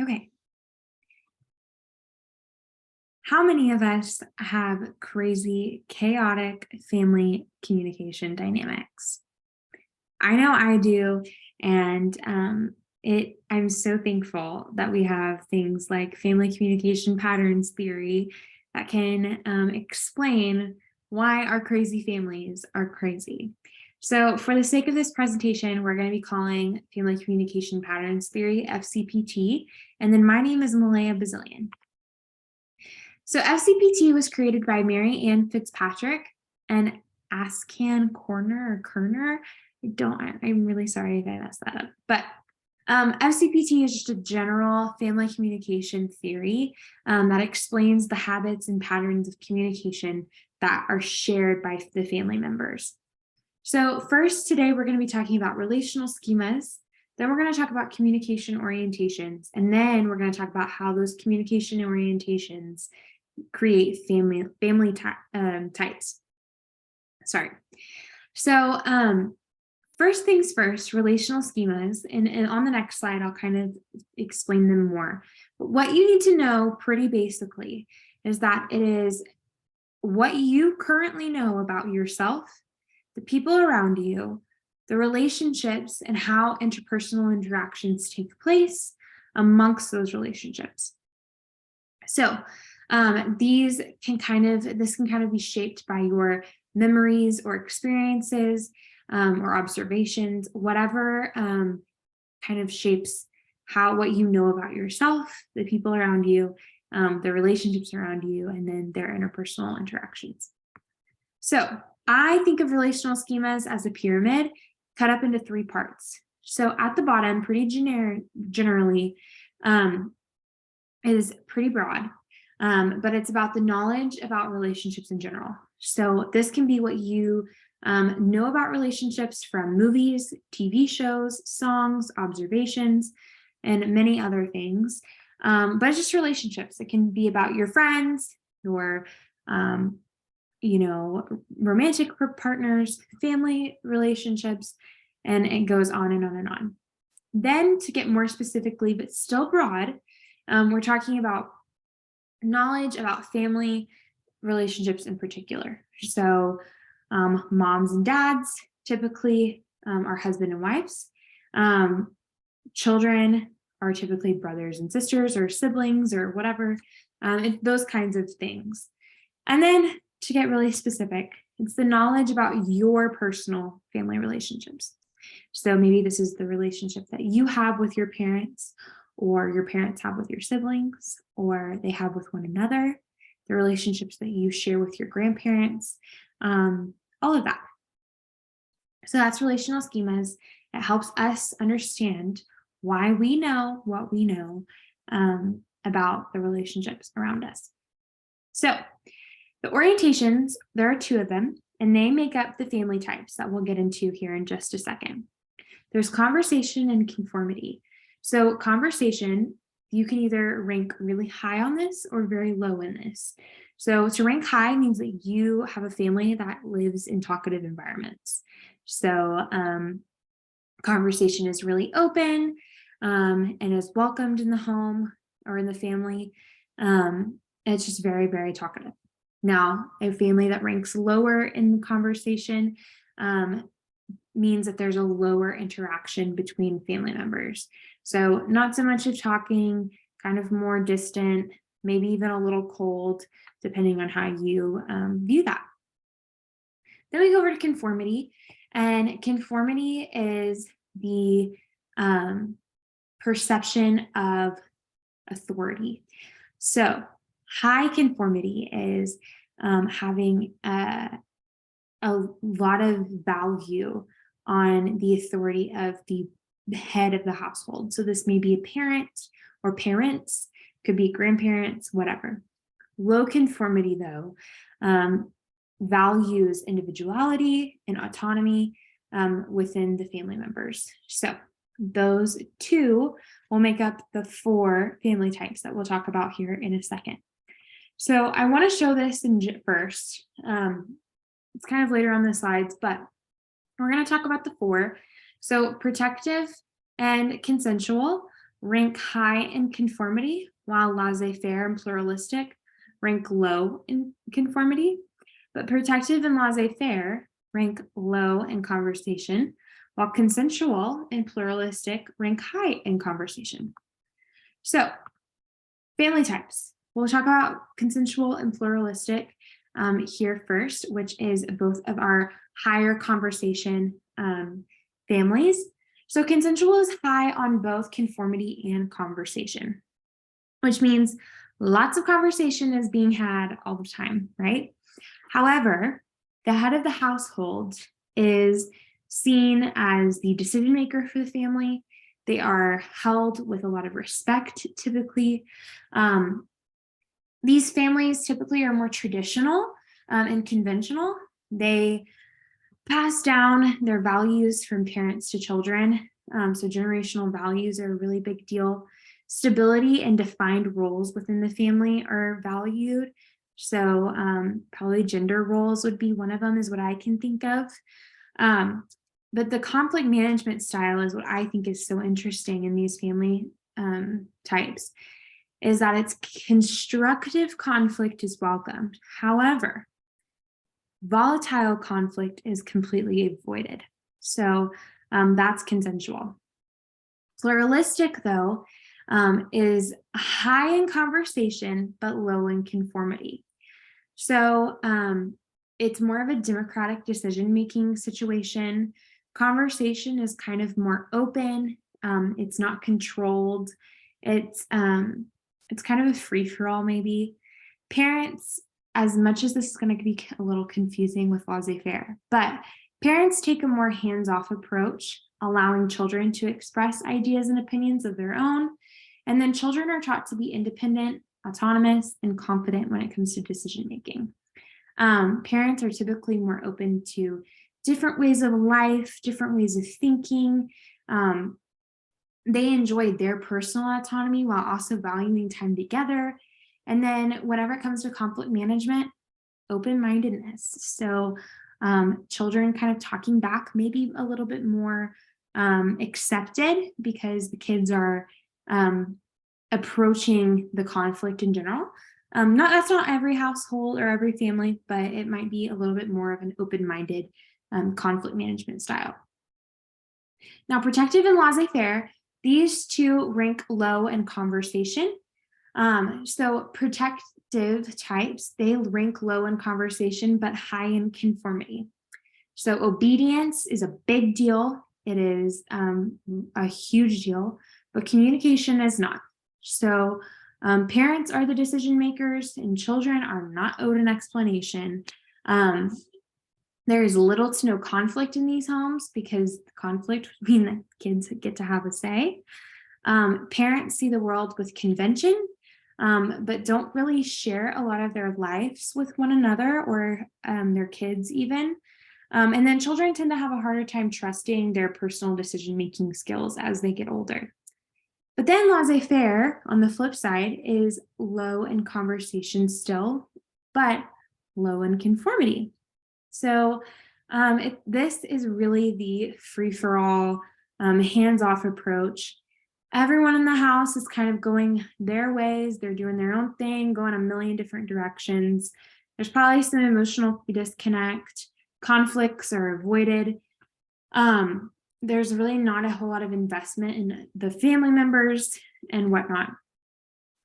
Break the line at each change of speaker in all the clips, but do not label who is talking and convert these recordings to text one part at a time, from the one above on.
Okay. How many of us have crazy, chaotic family communication dynamics? I know I do, and I'm so thankful that we have things like family communication patterns theory that can explain why our crazy families are crazy. So, for the sake of this presentation, we're going to be calling family communication patterns theory FCPT, and then my name is Malaya Bazillion. So FCPT was created by Mary Ann Fitzpatrick and Ascan Corner or Kerner. I'm really sorry if I messed that up. But FCPT is just a general family communication theory that explains the habits and patterns of communication that are shared by the family members. So first, today we're going to be talking about relational schemas. Then we're going to talk about communication orientations. And then we're going to talk about how those communication orientations create family types. Sorry. So first things first, relational schemas, and on the next slide, I'll kind of explain them more. But what you need to know pretty basically is that it is what you currently know about yourself, the people around you, the relationships, and how interpersonal interactions take place amongst those relationships. So this can kind of be shaped by your memories or experiences or observations, whatever kind of shapes what you know about yourself, the people around you, the relationships around you, and then their interpersonal interactions. So I think of relational schemas as a pyramid cut up into 3 parts. So at the bottom, pretty generally, is pretty broad. But it's about the knowledge about relationships in general. So this can be what you know about relationships from movies, TV shows, songs, observations, and many other things. But it's just relationships. It can be about your friends, your romantic partners, family relationships, and it goes on and on and on. Then to get more specifically, but still broad, we're talking about knowledge about family relationships in particular. So moms and dads typically are husband and wives. Children are typically brothers and sisters or siblings or whatever, those kinds of things. And then to get really specific, it's the knowledge about your personal family relationships. So maybe this is the relationship that you have with your parents, or your parents have with your siblings, or they have with one another, the relationships that you share with your grandparents, all of that. So that's relational schemas. It helps us understand why we know what we know about the relationships around us. So the orientations, there are 2 of them, and they make up the family types that we'll get into here in just a second. There's conversation and conformity. So conversation, you can either rank really high on this or very low in this. So to rank high means that you have a family that lives in talkative environments. So conversation is really open and is welcomed in the home or in the family. It's just very, very talkative. Now, a family that ranks lower in the conversation means that there's a lower interaction between family members. So not so much of talking, kind of more distant, maybe even a little cold, depending on how you view that. Then we go over to conformity, and conformity is the perception of authority. So high conformity is having a lot of value on the authority of the head of the household. So this may be a parent or parents, could be grandparents, whatever. Low conformity, though, values individuality and autonomy within the family members. So those 2 will make up the 4 family types that we'll talk about here in a second. So I want to show this first. It's kind of later on the slides, but we're going to talk about the 4. So protective and consensual rank high in conformity, while laissez-faire and pluralistic rank low in conformity. But protective and laissez-faire rank low in conversation, while consensual and pluralistic rank high in conversation. So, family types. We'll talk about consensual and pluralistic here first, which is both of our higher conversation families. So consensual is high on both conformity and conversation, which means lots of conversation is being had all the time, right? However, the head of the household is seen as the decision maker for the family. They are held with a lot of respect, typically. These families typically are more traditional and conventional. They pass down their values from parents to children. So generational values are a really big deal. Stability and defined roles within the family are valued. So probably gender roles would be one of them, is what I can think of. But the conflict management style is what I think is so interesting in these family types, is that it's constructive conflict is welcomed. However, volatile conflict is completely avoided. So that's consensual. Pluralistic, though, is high in conversation, but low in conformity. So it's more of a democratic decision-making situation. Conversation is kind of more open. It's not controlled. It's kind of a free-for-all, maybe. Parents, as much as this is going to be a little confusing with laissez-faire, but parents take a more hands-off approach, allowing children to express ideas and opinions of their own. And then children are taught to be independent, autonomous, and confident when it comes to decision-making. Parents are typically more open to different ways of life, different ways of thinking. They enjoy their personal autonomy while also valuing time together. And then whenever it comes to conflict management, open-mindedness. So children kind of talking back, maybe a little bit more accepted, because the kids are approaching the conflict in general. That's not every household or every family, but it might be a little bit more of an open-minded conflict management style. Now, protective and laissez-faire, these two rank low in conversation. So protective types, they rank low in conversation, but high in conformity. So obedience is a big deal. It is a huge deal, but communication is not. So parents are the decision makers, and children are not owed an explanation. There is little to no conflict in these homes, because the conflict would mean that kids get to have a say. Parents see the world with convention, but don't really share a lot of their lives with one another or their kids even. And then children tend to have a harder time trusting their personal decision-making skills as they get older. But then laissez-faire, on the flip side, is low in conversation still, but low in conformity. So this is really the free-for-all, hands-off approach. Everyone in the house is kind of going their ways. They're doing their own thing, going a million different directions. There's probably some emotional disconnect. Conflicts are avoided. There's really not a whole lot of investment in the family members and whatnot.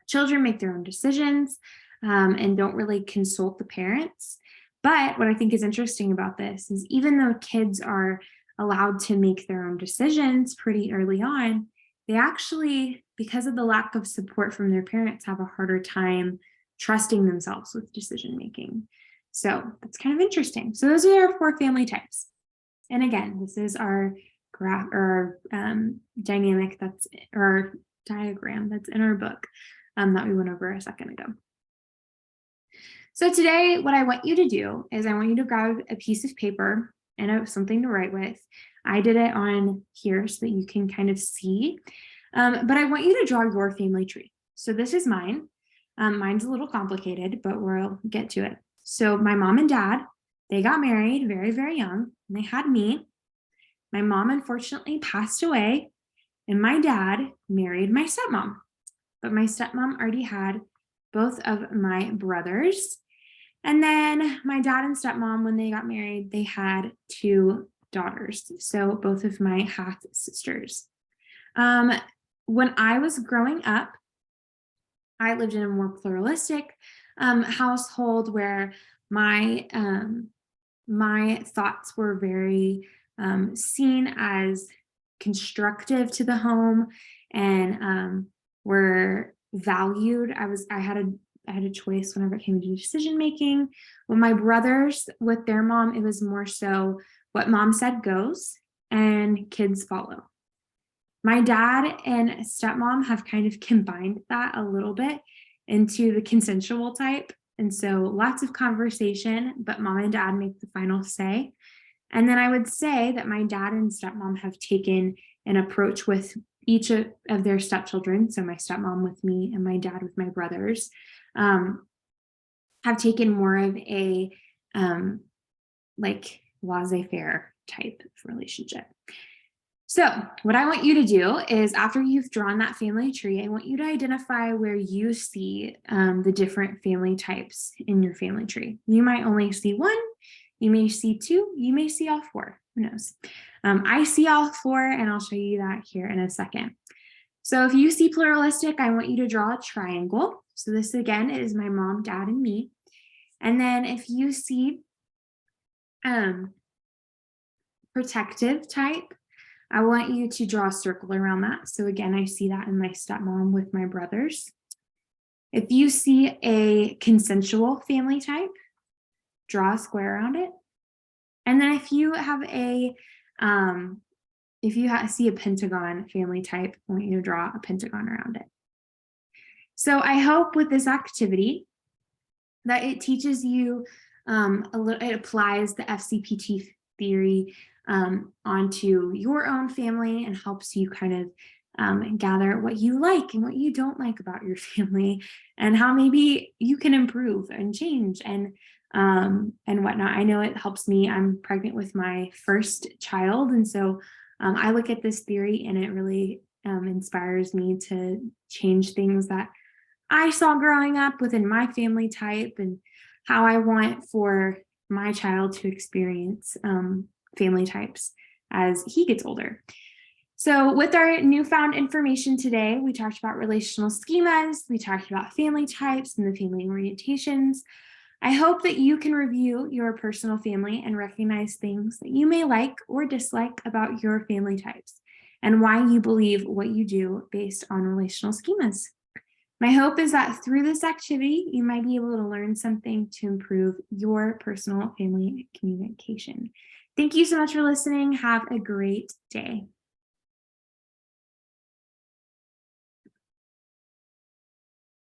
Children make their own decisions and don't really consult the parents. But what I think is interesting about this is, even though kids are allowed to make their own decisions pretty early on, they actually, because of the lack of support from their parents, have a harder time trusting themselves with decision making. So that's kind of interesting. So those are our 4 family types. And again, this is our graph or dynamic that's, or diagram that's in our book that we went over a second ago. So today, what I want you to do is I want you to grab a piece of paper and something to write with. I did it on here so that you can kind of see, but I want you to draw your family tree. So this is mine. Mine's a little complicated, but we'll get to it. So my mom and dad, they got married very, very young, and they had me. My mom unfortunately passed away, And my dad married my stepmom, but my stepmom already had both of my brothers. And then my dad and stepmom, when they got married, they had 2 daughters. So both of my half sisters. When I was growing up, I lived in a more pluralistic household where my my thoughts were very seen as constructive to the home and were valued. I had a choice whenever it came to decision making. With my brothers, with their mom, it was more so what mom said goes and kids follow. My dad and stepmom have kind of combined that a little bit into the consensual type. And so lots of conversation, but mom and dad make the final say. And then I would say that my dad and stepmom have taken an approach with each of their stepchildren. So my stepmom with me and my dad with my brothers have taken more of a like laissez-faire type of relationship. So what I want you to do is after you've drawn that family tree, I want you to identify where you see the different family types in your family tree. You might only see 1, you may see 2, you may see all 4, who knows? I see all 4 and I'll show you that here in a second. So if you see pluralistic, I want you to draw a triangle. So this again is my mom, dad, and me. And then if you see protective type, I want you to draw a circle around that. So again, I see that in my stepmom with my brothers. If you see a consensual family type, draw a square around it. And then if you have see a pentagon family type, I want you to draw a pentagon around it. So I hope with this activity that it teaches you it applies the FCPT theory onto your own family and helps you kind of gather what you like and what you don't like about your family and how maybe you can improve and change and whatnot. I know it helps me. I'm pregnant with my first child. And so I look at this theory and it really inspires me to change things that I saw growing up within my family type and how I want for my child to experience family types as he gets older. So with our newfound information today, we talked about relational schemas, we talked about family types and the family orientations. I hope that you can review your personal family and recognize things that you may like or dislike about your family types and why you believe what you do based on relational schemas. My hope is that through this activity, you might be able to learn something to improve your personal family communication. Thank you so much for listening. Have a great day.